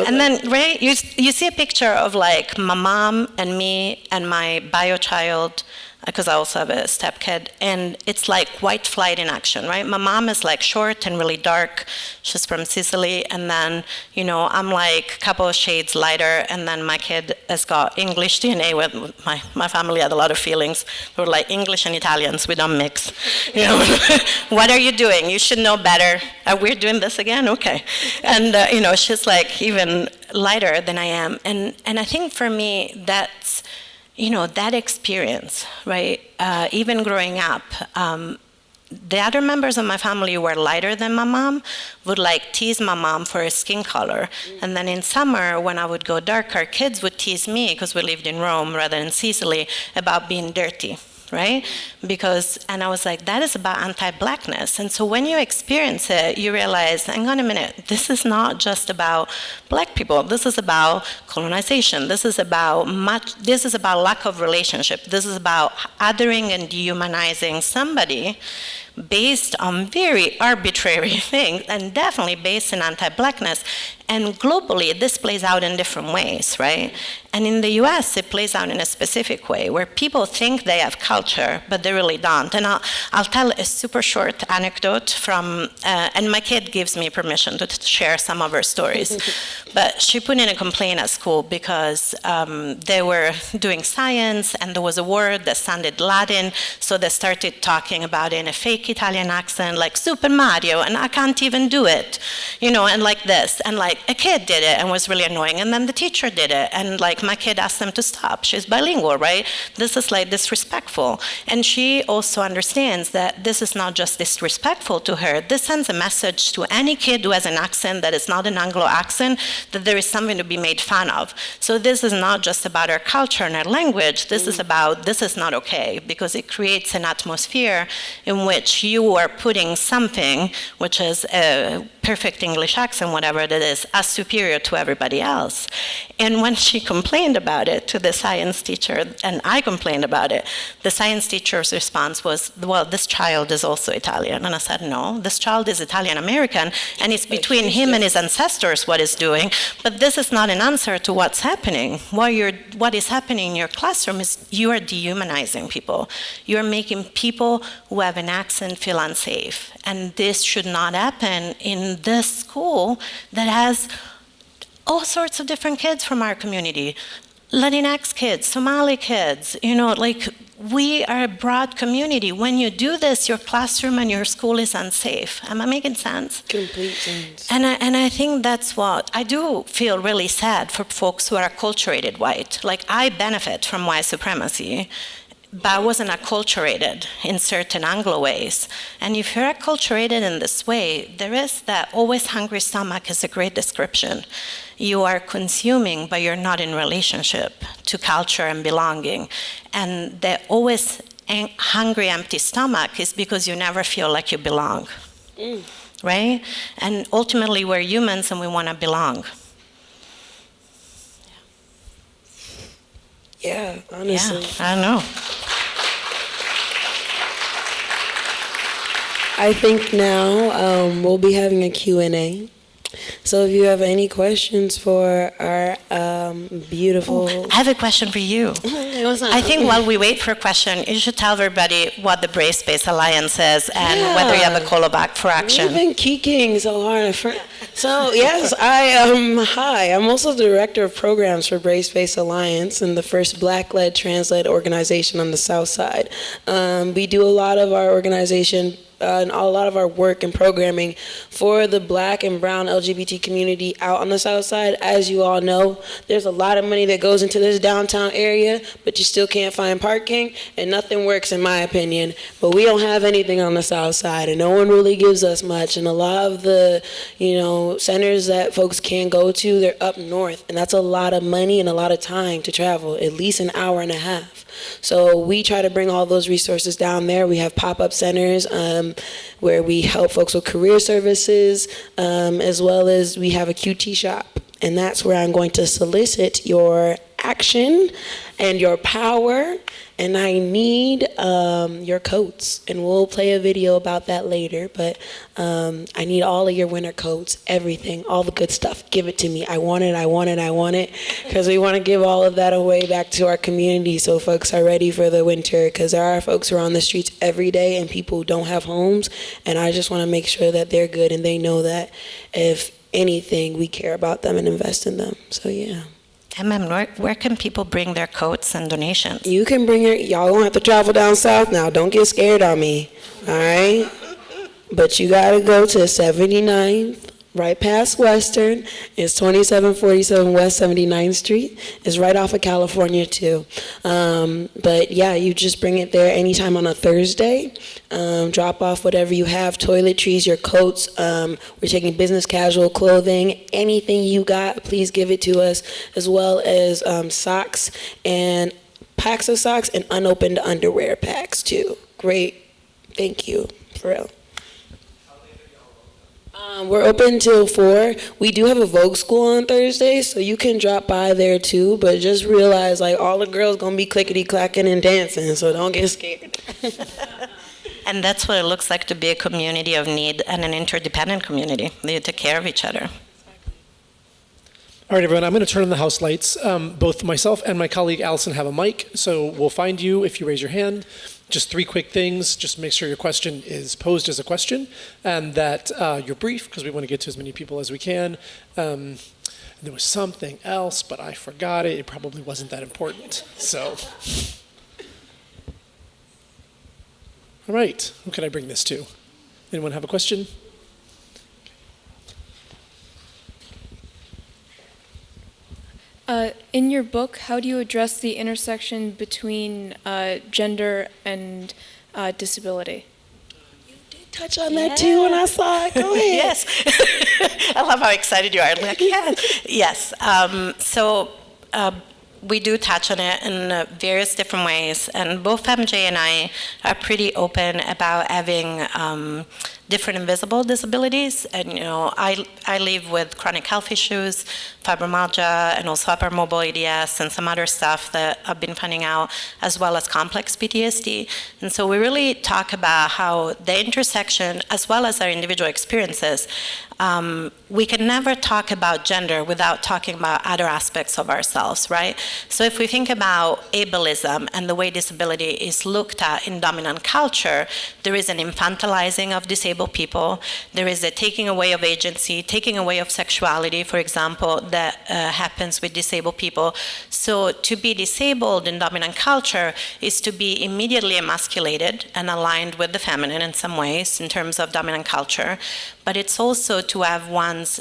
Speaker 2: And then, right, you see a picture of like my mom and me and my bio child, because I also have a stepkid, and it's like white flight in action, right? My mom is like short and really dark. She's from Sicily, and then, I'm like a couple of shades lighter, and then my kid has got English DNA. With my family had a lot of feelings. They were like, English and Italians, we don't mix. What are you doing? You should know better. We're doing this again? Okay. And, she's like even lighter than I am. And I think for me, that's, that experience, right? Even growing up, the other members of my family who were lighter than my mom would like tease my mom for her skin color. And then in summer, when I would go darker, kids would tease me, because we lived in Rome rather than Sicily, about being dirty. Right? And I was like, that is about anti-blackness. And so when you experience it, you realize, hang on a minute, this is not just about Black people. This is about colonization. This is about lack of relationship. This is about othering and dehumanizing somebody based on very arbitrary things, and definitely based in anti-blackness. And globally, this plays out in different ways, right? And in the US, it plays out in a specific way, where people think they have culture, but they really don't. And I'll tell a super short anecdote from, and my kid gives me permission to share some of her stories. But she put in a complaint at school because they were doing science, and there was a word that sounded Latin, so they started talking about it in a fake Italian accent, like Super Mario, and I can't even do it, and like this. And like a kid did it and was really annoying, and then the teacher did it, and like my kid asked them to stop. She's bilingual, right? This is like disrespectful. And she also understands that this is not just disrespectful to her, this sends a message to any kid who has an accent that is not an Anglo accent, that there is something to be made fun of. So this is not just about our culture and our language, this is about, this is not okay, because it creates an atmosphere in which you are putting something, which is a perfect English accent, whatever it is, as superior to everybody else. And when she complained about it to the science teacher, and I complained about it, the science teacher's response was, well, this child is also Italian. And I said, no, this child is Italian-American, and it's between him and his ancestors what he's doing, but this is not an answer to what's happening. What is happening in your classroom is you are dehumanizing people. You're making people who have an accent feel unsafe. And this should not happen in this school that has all sorts of different kids from our community. Latinx kids, Somali kids, like we are a broad community. When you do this, your classroom and your school is unsafe. Am I making sense?
Speaker 1: Complete sense.
Speaker 2: And I think that's what, I do feel really sad for folks who are acculturated white. Like, I benefit from white supremacy, but I wasn't acculturated in certain Anglo ways. And if you're acculturated in this way, there is that always hungry stomach is a great description. You are consuming, but you're not in relationship to culture and belonging. And the always hungry, empty stomach is because you never feel like you belong, right? And ultimately, we're humans and we want to belong.
Speaker 1: Yeah, honestly.
Speaker 2: Yeah, I know.
Speaker 1: I think now we'll be having a Q&A. So if you have any questions for our beautiful...
Speaker 2: I have a question for you. I think while we wait for a question, you should tell everybody what the Brave Space Alliance is and whether you have a callback for action.
Speaker 1: We've been kicking so hard. So yes, hi. I'm also the director of programs for Brave Space Alliance and the first Black-led, trans-led organization on the South Side. We do a lot of our organization and a lot of our work and programming for the Black and brown LGBT community out on the South Side. As you all know, there's a lot of money that goes into this downtown area, but you still can't find parking, and nothing works in my opinion. But we don't have anything on the South Side, and no one really gives us much. And a lot of the, centers that folks can go to, they're up north, and that's a lot of money and a lot of time to travel, at least an hour and a half. So we try to bring all those resources down there. We have pop-up centers where we help folks with career services, as well as we have a QT shop. And that's where I'm going to solicit your action and your power. And I need your coats. And we'll play a video about that later. But I need all of your winter coats, everything, all the good stuff. Give it to me. I want it, I want it, I want it. Because we want to give all of that away back to our community so folks are ready for the winter. Because there are folks who are on the streets every day and people who don't have homes. And I just want to make sure that they're good and they know that if anything, we care about them and invest in them. So yeah.
Speaker 2: Where can people bring their coats and donations?
Speaker 1: You can bring y'all don't have to travel down south now. Don't get scared on me, all right? But you gotta go to 79th, right past Western. It's 2747 West 79th Street. It's right off of California too. But yeah, you just bring it there anytime on a Thursday. Drop off whatever you have, toiletries, your coats. We're taking business casual clothing. Anything you got, please give it to us, as well as socks and packs of socks and unopened underwear packs too. Great. Thank you, for real. We're open till 4. We do have a Vogue school on Thursday, so you can drop by there too, but just realize like all the girls gonna be clickety-clacking and dancing, so don't get scared.
Speaker 2: And that's what it looks like to be a community of need and an interdependent community. They take care of each other.
Speaker 3: All right, everyone, I'm going to turn on the house lights. Both myself and my colleague Allison have a mic, so we'll find you if you raise your hand. Just 3 quick things. Just make sure your question is posed as a question and that you're brief, because we want to get to as many people as we can. There was something else, but I forgot it. It probably wasn't that important. So, all right, who can I bring this to? Anyone have a question?
Speaker 4: In your book, how do you address the intersection between gender and disability?
Speaker 1: You did touch on that too when I saw it. Go ahead.
Speaker 2: Yes. I love how excited you are. Like, yeah. Yes. We do touch on it in various different ways, and both MJ and I are pretty open about having different invisible disabilities. And I live with chronic health issues, fibromyalgia, and also hypermobile EDS, and some other stuff that I've been finding out, as well as complex PTSD. And so we really talk about how the intersection, as well as our individual experiences, we can never talk about gender without talking about other aspects of ourselves, right? So if we think about ableism and the way disability is looked at in dominant culture, there is an infantilizing of disabled disabled people. There is a taking away of agency, taking away of sexuality, for example, that happens with disabled people. So to be disabled in dominant culture is to be immediately emasculated and aligned with the feminine in some ways in terms of dominant culture, but it's also to have one's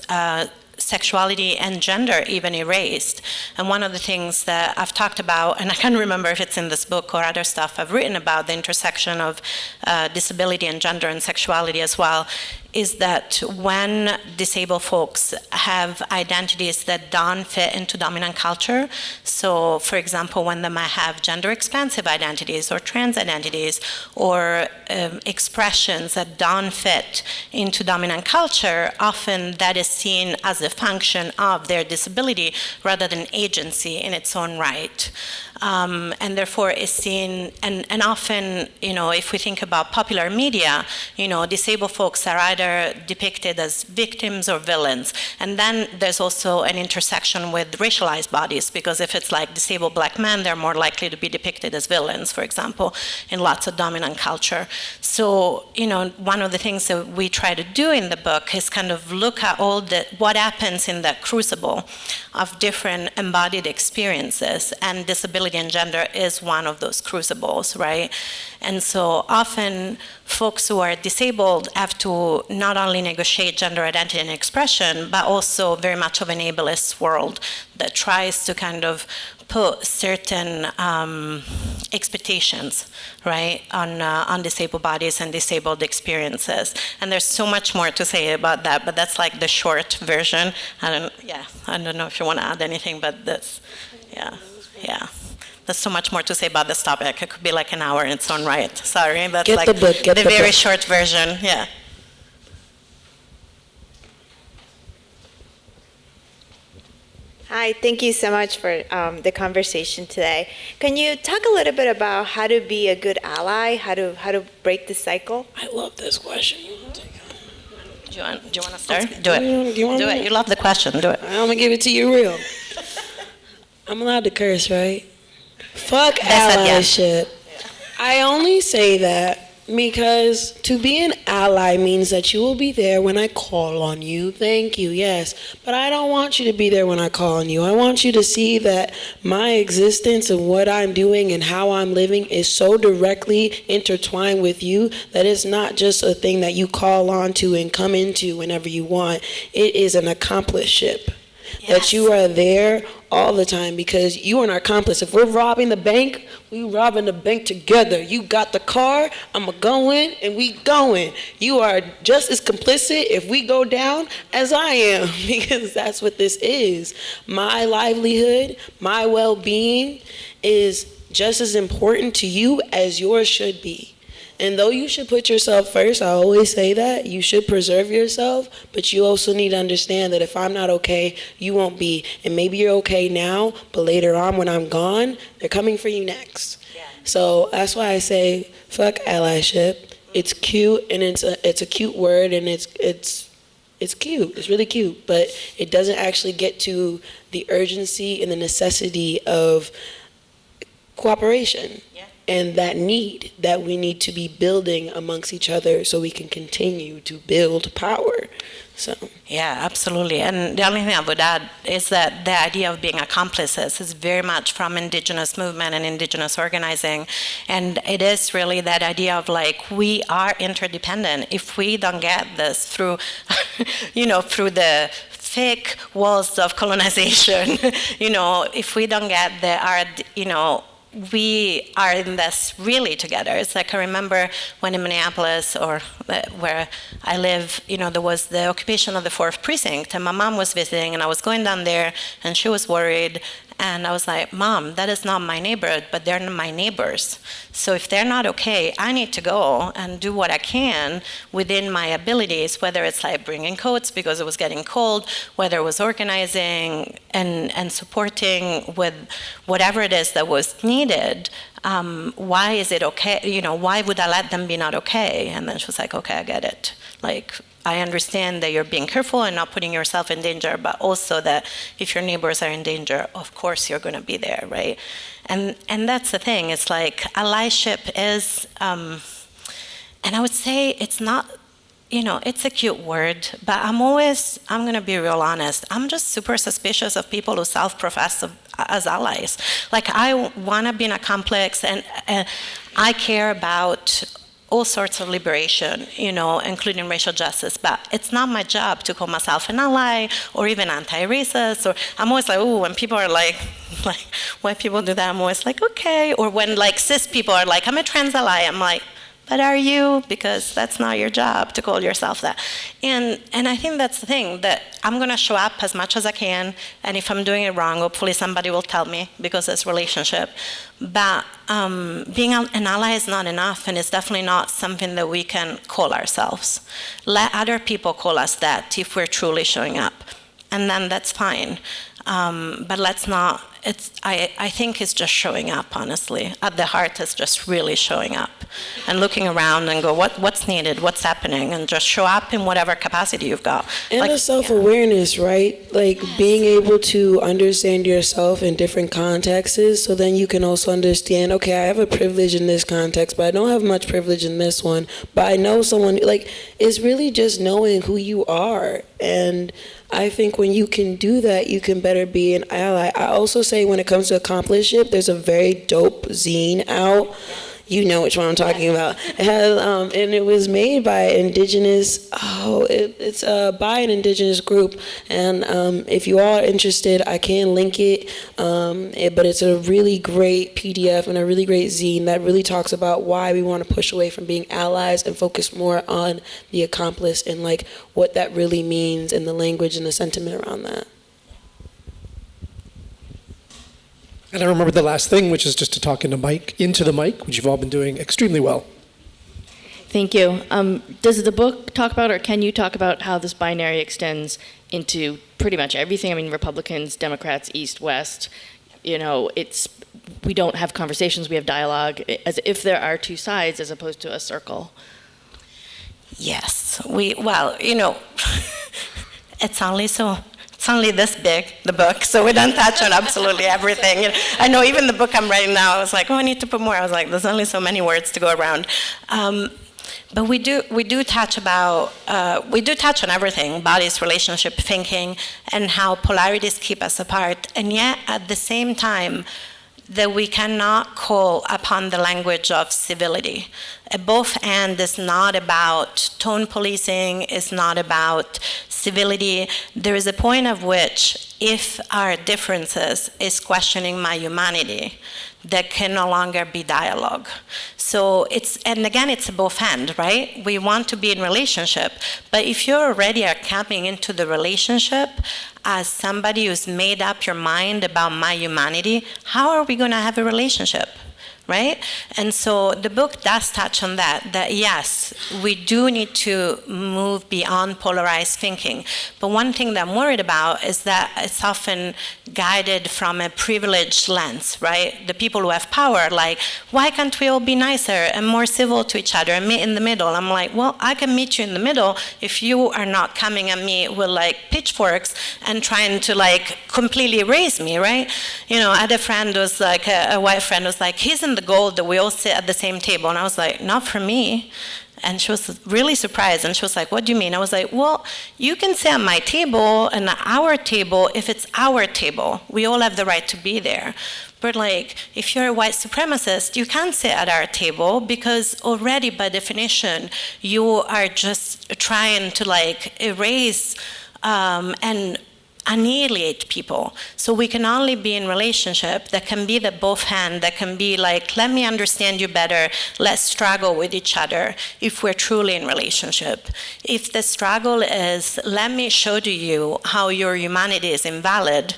Speaker 2: sexuality and gender even erased. And one of the things that I've talked about, and I can't remember if it's in this book or other stuff I've written about the intersection of disability and gender and sexuality as well, is that when disabled folks have identities that don't fit into dominant culture, so for example, when they might have gender expansive identities or trans identities or expressions that don't fit into dominant culture, often that is seen as a function of their disability rather than agency in its own right. And therefore is seen, and often, if we think about popular media, disabled folks are either depicted as victims or villains. And then there's also an intersection with racialized bodies, because if it's like disabled black men, they're more likely to be depicted as villains, for example, in lots of dominant culture. So, one of the things that we try to do in the book is kind of look at what happens in that crucible of different embodied experiences, and disability and gender is one of those crucibles, right? And so often folks who are disabled have to not only negotiate gender identity and expression, but also very much of an ableist world that tries to kind of put certain expectations, right, on disabled bodies and disabled experiences. And there's so much more to say about that, but that's like the short version. I don't know if you want to add anything, but that's, yeah. There's so much more to say about this topic. It could be like an hour in its own right. Sorry, that's
Speaker 1: get
Speaker 2: like
Speaker 1: the book, get
Speaker 2: the
Speaker 1: the
Speaker 2: very
Speaker 1: book.
Speaker 2: short version, yeah.
Speaker 5: Hi, thank you so much for the conversation today. Can you talk a little bit about how to be a good ally, how to break the cycle?
Speaker 1: I love this question.
Speaker 2: Do you want to start? Do it.
Speaker 1: Do you want
Speaker 2: Do
Speaker 1: me
Speaker 2: it. You love the question. Do it.
Speaker 1: I'm gonna give it to you real. I'm allowed to curse, right? Fuck allyship. I only say that because to be an ally means that you will be there when I call on you. Thank you, yes. But I don't want you to be there when I call on you. I want you to see that my existence and what I'm doing and how I'm living is so directly intertwined with you that it's not just a thing that you call on to and come into whenever you want. It is an accomplishment. Yes. That you are there all the time because you are an accomplice. If we're robbing the bank, we robbing the bank together. You got the car, I'ma go in and we going. You are just as complicit if we go down as I am, because that's what this is. My livelihood, my well-being is just as important to you as yours should be. And though you should put yourself first, I always say that, you should preserve yourself, but you also need to understand that if I'm not okay, you won't be. And maybe you're okay now, but later on when I'm gone, they're coming for you next. Yeah. So that's why I say, fuck allyship. It's cute, and it's a cute word, and it's cute. It's really cute, but it doesn't actually get to the urgency and the necessity of cooperation. Yeah. And that need that we need to be building amongst each other so we can continue to build power. So
Speaker 2: yeah, absolutely. And the only thing I would add is that the idea of being accomplices is very much from indigenous movement and indigenous organizing. And it is really that idea of like, we are interdependent. If we don't get this through, through the thick walls of colonization, if we don't get we are in this really together. It's like I remember when in Minneapolis, or where I live, there was the occupation of the 4th Precinct, and my mom was visiting, and I was going down there, and she was worried, and I was like, Mom, that is not my neighborhood, but they're my neighbors. So if they're not okay, I need to go and do what I can within my abilities, whether it's like bringing coats because it was getting cold, whether it was organizing and supporting with whatever it is that was needed. Why is it okay? Why would I let them be not okay? And then she was like, okay, I get it. Like, I understand that you're being careful and not putting yourself in danger, but also that if your neighbors are in danger, of course you're going to be there, right? And that's the thing. It's like allyship is, and I would say it's not it's a cute word, but I'm going to be real honest. I'm just super suspicious of people who self-profess as allies. Like, I want to be an accomplice, and I care about all sorts of liberation, including racial justice, but it's not my job to call myself an ally or even anti-racist. Or I'm always like, oh, when people are like white people do that, I'm always like, okay. Or when like cis people are like, I'm a trans ally, I'm like, but are you? Because that's not your job to call yourself that. And I think that's the thing, that I'm going to show up as much as I can, and if I'm doing it wrong, hopefully somebody will tell me, because it's relationship. But being an ally is not enough, and it's definitely not something that we can call ourselves. Let other people call us that if we're truly showing up, and then that's fine. But let's not, I think it's just showing up, honestly. At the heart, it's just really showing up and looking around and go, what's needed, what's happening, and just show up in whatever capacity you've got.
Speaker 1: And like, the self-awareness, right? Like, yes. Being able to understand yourself in different contexts, so then you can also understand, okay, I have a privilege in this context, but I don't have much privilege in this one. But I know someone, like, it's really just knowing who you are. And I think when you can do that, you can better be an ally. I also say when it comes to accomplishment, there's a very dope zine out. You know which one I'm talking about. It has, and it was made by indigenous, it's by an indigenous group. And if you all are interested, I can link it. But it's a really great PDF and a really great zine that really talks about why we want to push away from being allies and focus more on the accomplice and like what that really means and the language and the sentiment around that.
Speaker 3: And I remember the last thing, which is just to talk into the mic, which you've all been doing extremely well.
Speaker 6: Thank you. Does the book talk about, or can you talk about how this binary extends into pretty much everything? I mean, Republicans, Democrats, East, West, we don't have conversations, we have dialogue, as if there are two sides as opposed to a circle.
Speaker 2: Yes, it's only this big, the book, so we don't touch on absolutely everything. I know even the book I'm writing now, I was like, I need to put more. I was like, there's only so many words to go around. But we do touch on everything: bodies, relationship, thinking, and how polarities keep us apart. And yet, at the same time, that we cannot call upon the language of civility. Both and is not about tone policing, is not about civility. There is a point of which, if our differences is questioning my humanity, there can no longer be dialogue. So it's a both and, right? We want to be in relationship, but if you already are coming into the relationship as somebody who's made up your mind about my humanity, how are we going to have a relationship? Right? And so the book does touch on that yes, we do need to move beyond polarized thinking. But one thing that I'm worried about is that it's often guided from a privileged lens, right? The people who have power, like, why can't we all be nicer and more civil to each other and meet in the middle? I'm like, well, I can meet you in the middle if you are not coming at me with like pitchforks and trying to like completely erase me, right? I had a friend who was like, a white friend was like, he's in the goal that we all sit at the same table. And I was like, not for me. And she was really surprised. And she was like, what do you mean? I was like, well, you can sit at my table and at our table if it's our table. We all have the right to be there. But like, if you're a white supremacist, you can't sit at our table because already by definition, you are just trying to like erase and annihilate people. So we can only be in relationship that can be the both hand, that can be like, let me understand you better, let's struggle with each other if we're truly in relationship. If the struggle is, let me show to you how your humanity is invalid,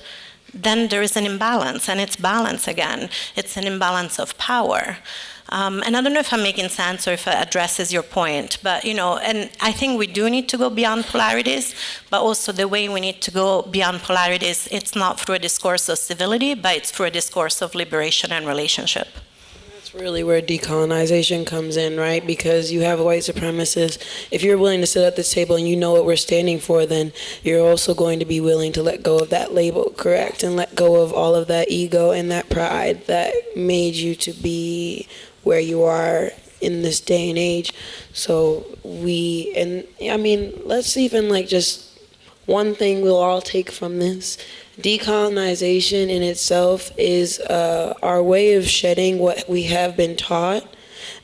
Speaker 2: then there is an imbalance, and it's balance again. It's an imbalance of power. And I don't know if I'm making sense or if it addresses your point, but and I think we do need to go beyond polarities, but also the way we need to go beyond polarities, it's not through a discourse of civility, but it's through a discourse of liberation and relationship.
Speaker 1: That's really where decolonization comes in, right? Because you have a white supremacist. If you're willing to sit at this table and you know what we're standing for, then you're also going to be willing to let go of that label, correct? And let go of all of that ego and that pride that made you to be where you are in this day and age. So let's even like just one thing we'll all take from this. Decolonization in itself is our way of shedding what we have been taught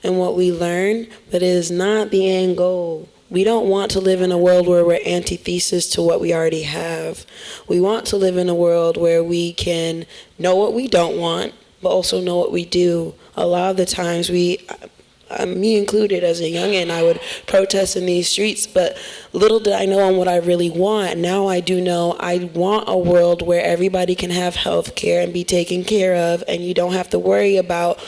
Speaker 1: and what we learn, but it is not the end goal. We don't want to live in a world where we're antithesis to what we already have. We want to live in a world where we can know what we don't want, but also know what we do. A lot of the times me included as a youngin', I would protest in these streets, but little did I know what I really want. Now I do know I want a world where everybody can have health care and be taken care of, and you don't have to worry about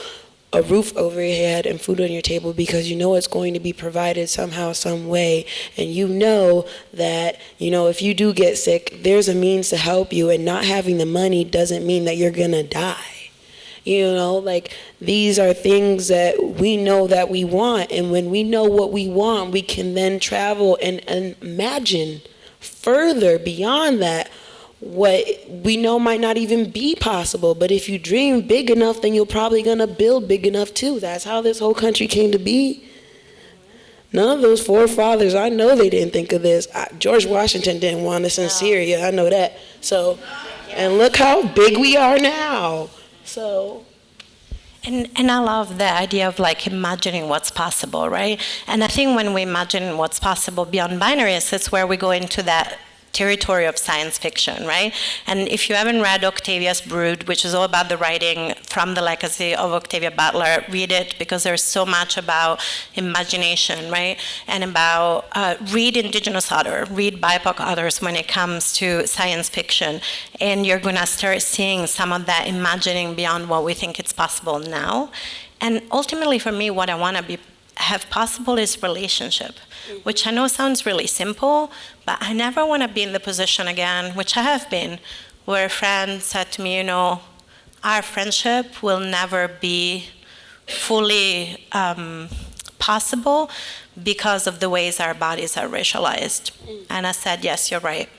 Speaker 1: a roof over your head and food on your table, because you know it's going to be provided somehow, some way, and you know that, if you do get sick, there's a means to help you, and not having the money doesn't mean that you're gonna die. These are things that we know that we want, and when we know what we want, we can then travel and imagine further beyond that what we know might not even be possible. But if you dream big enough, then you're probably gonna build big enough too. That's how this whole country came to be. None of those forefathers, I know they didn't think of this. George Washington didn't want us in Syria, I know that. So, and look how big we are now. So.
Speaker 2: And I love the idea of like imagining what's possible, right? And I think when we imagine what's possible beyond binaries, it's where we go into that territory of science fiction, right? And if you haven't read Octavia's Brood, which is all about the writing from the legacy of Octavia Butler, read it, because there's so much about imagination, right? And about, read Indigenous author, read BIPOC authors when it comes to science fiction. And you're gonna start seeing some of that imagining beyond what we think it's possible now. And ultimately for me, what I wanna have possible is relationship, which I know sounds really simple, but I never want to be in the position again, which I have been, where a friend said to me, our friendship will never be fully possible because of the ways our bodies are racialized. And I said, yes, you're right.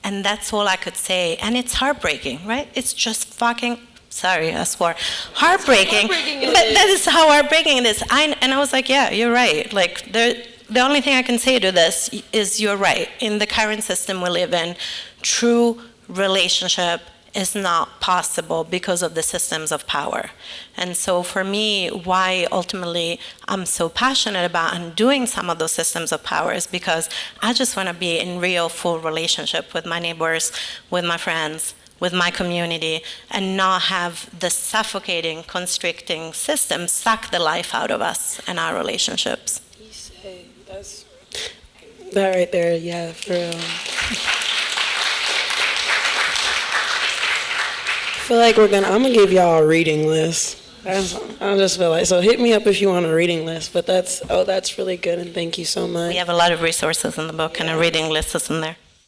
Speaker 2: And that's all I could say. And it's heartbreaking, right? It's just fucking, sorry, I swore, heartbreaking. But that is how heartbreaking it is. And I was like, yeah, you're right. Like, the only thing I can say to this is you're right. In the current system we live in, true relationship is not possible because of the systems of power. And so for me, why ultimately I'm so passionate about undoing some of those systems of power is because I just want to be in real, full relationship with my neighbors, with my friends, with my community, and not have the suffocating, constricting system suck the life out of us and our relationships.
Speaker 1: That right there, yeah, for real. I feel like I'm gonna give y'all a reading list. I just feel like, so hit me up if you want a reading list, but that's really good, and thank you so much.
Speaker 2: We have a lot of resources in the book, and a reading list is in there.